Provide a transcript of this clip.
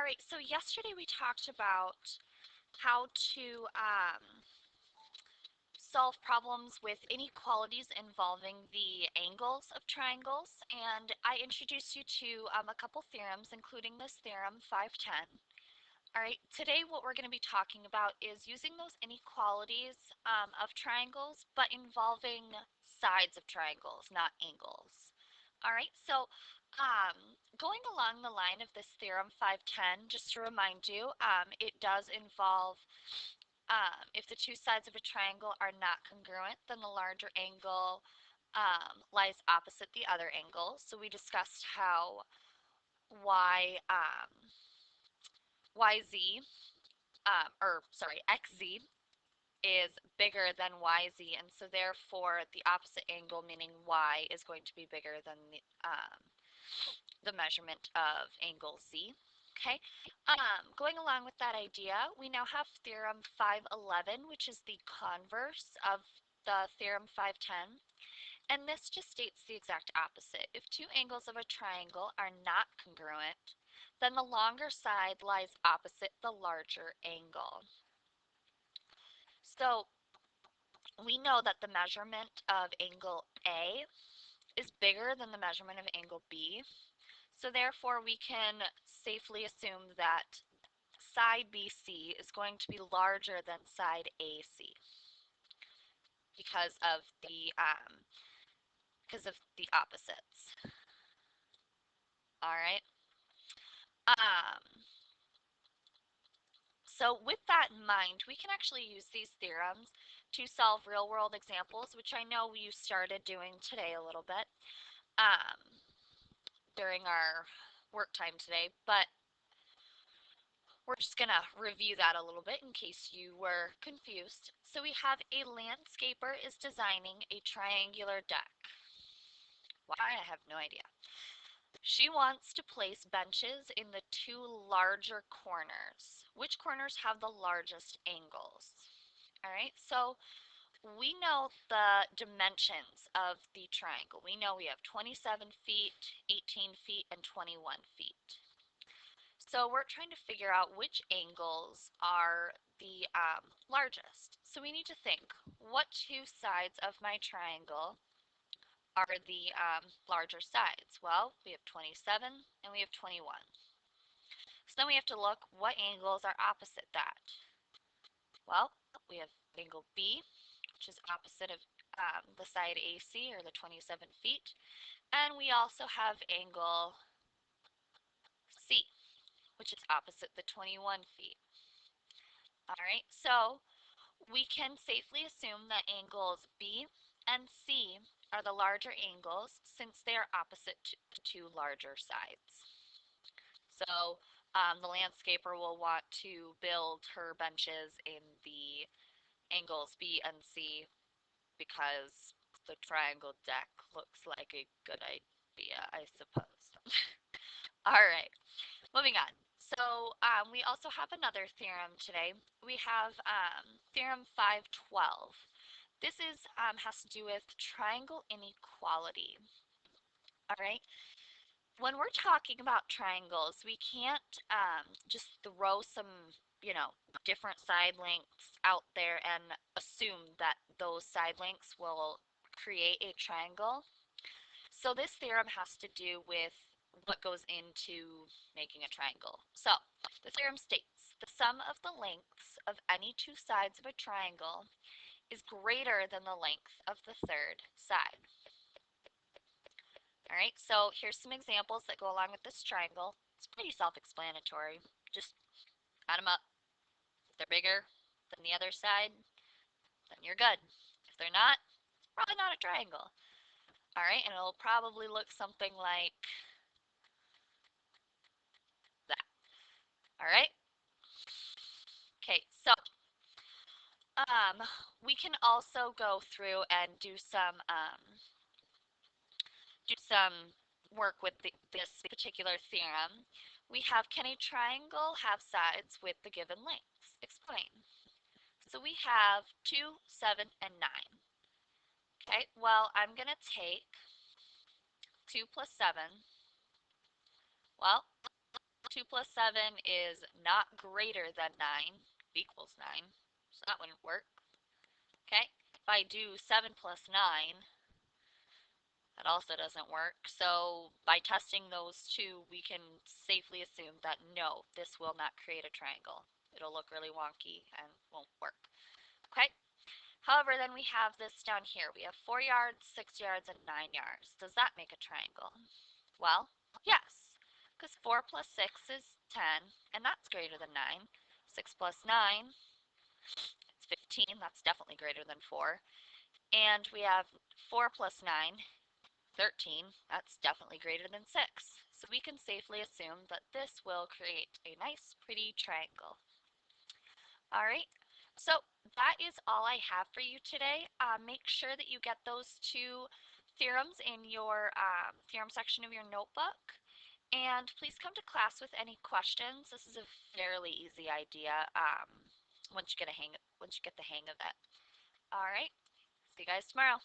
right, so yesterday we talked about how to solve problems with inequalities involving the angles of triangles, and I introduced you to a couple theorems, including this theorem 510. All right, today what we're going to be talking about is using those inequalities of triangles, but involving sides of triangles, not angles. All right, so going along the line of this theorem 510, just to remind you, it does involve if the two sides of a triangle are not congruent, then the larger angle lies opposite the other angle. So we discussed how yz, or sorry, xz is bigger than yz, and so therefore the opposite angle, meaning y, is going to be bigger than the measurement of angle z. Okay, going along with that idea, we now have theorem 511, which is the converse of the theorem 510. And this just states the exact opposite. If two angles of a triangle are not congruent, then the longer side lies opposite the larger angle. So we know that the measurement of angle A is bigger than the measurement of angle B. So therefore we can safely assume that side BC is going to be larger than side AC because of the opposites. All right. So with that in mind, we can actually use these theorems to solve real-world examples, which I know you started doing today a little bit during our work time today, but we're just going to review that a little bit in case you were confused. So we have a landscaper is designing a triangular deck. Why? I have no idea. She wants to place benches in the two larger corners. Which corners have the largest angles? All right, so we know the dimensions of the triangle. We know we have 27 feet, 18 feet, and 21 feet. So we're trying to figure out which angles are the largest. So we need to think, what two sides of my triangle are the larger sides? Well, we have 27 and we have 21. So then we have to look what angles are opposite that. Well, we have angle B, which is opposite of the side AC, or the 27 feet. And we also have angle C, which is opposite the 21 feet. All right, so we can safely assume that angles B and C are the larger angles since they are opposite to the two larger sides. So the landscaper will want to build her benches in the angles B and C because the triangle deck looks like a good idea, I suppose. All right, moving on. So we also have another theorem today. We have theorem 512. This has to do with triangle inequality. All right. When we're talking about triangles, we can't just throw some, different side lengths out there and assume that those side lengths will create a triangle. So this theorem has to do with what goes into making a triangle. So the theorem states the sum of the lengths of any two sides of a triangle is greater than the length of the third side. All right, so here's some examples that go along with this triangle. It's pretty self-explanatory. Just add them up. If they're bigger than the other side, then you're good. If they're not, it's probably not a triangle. All right, and it'll probably look something like that. All right. Okay, so we can also go through and do some work with this particular theorem. We have, can a triangle have sides with the given lengths? Explain. So we have 2, 7, and 9. Okay, well, I'm going to take 2 plus 7. Well, 2 plus 7 is not greater than 9, equals 9, so that wouldn't work. Okay, if I do 7 plus 9, that also doesn't work. So by testing those two, we can safely assume that no, this will not create a triangle. It'll look really wonky and won't work. Okay, however, then we have this down here. We have 4 yards, 6 yards, and 9 yards. Does that make a triangle? Well, yes, because 4 plus 6 is 10, and that's greater than 9. 6 plus 9 is 15. That's definitely greater than 4. And we have 4 plus 9, 13. That's definitely greater than 6. So we can safely assume that this will create a nice, pretty triangle. All right, so that is all I have for you today. Make sure that you get those two theorems in your theorem section of your notebook. And please come to class with any questions. This is a fairly easy idea once you get the hang of it. All right, see you guys tomorrow.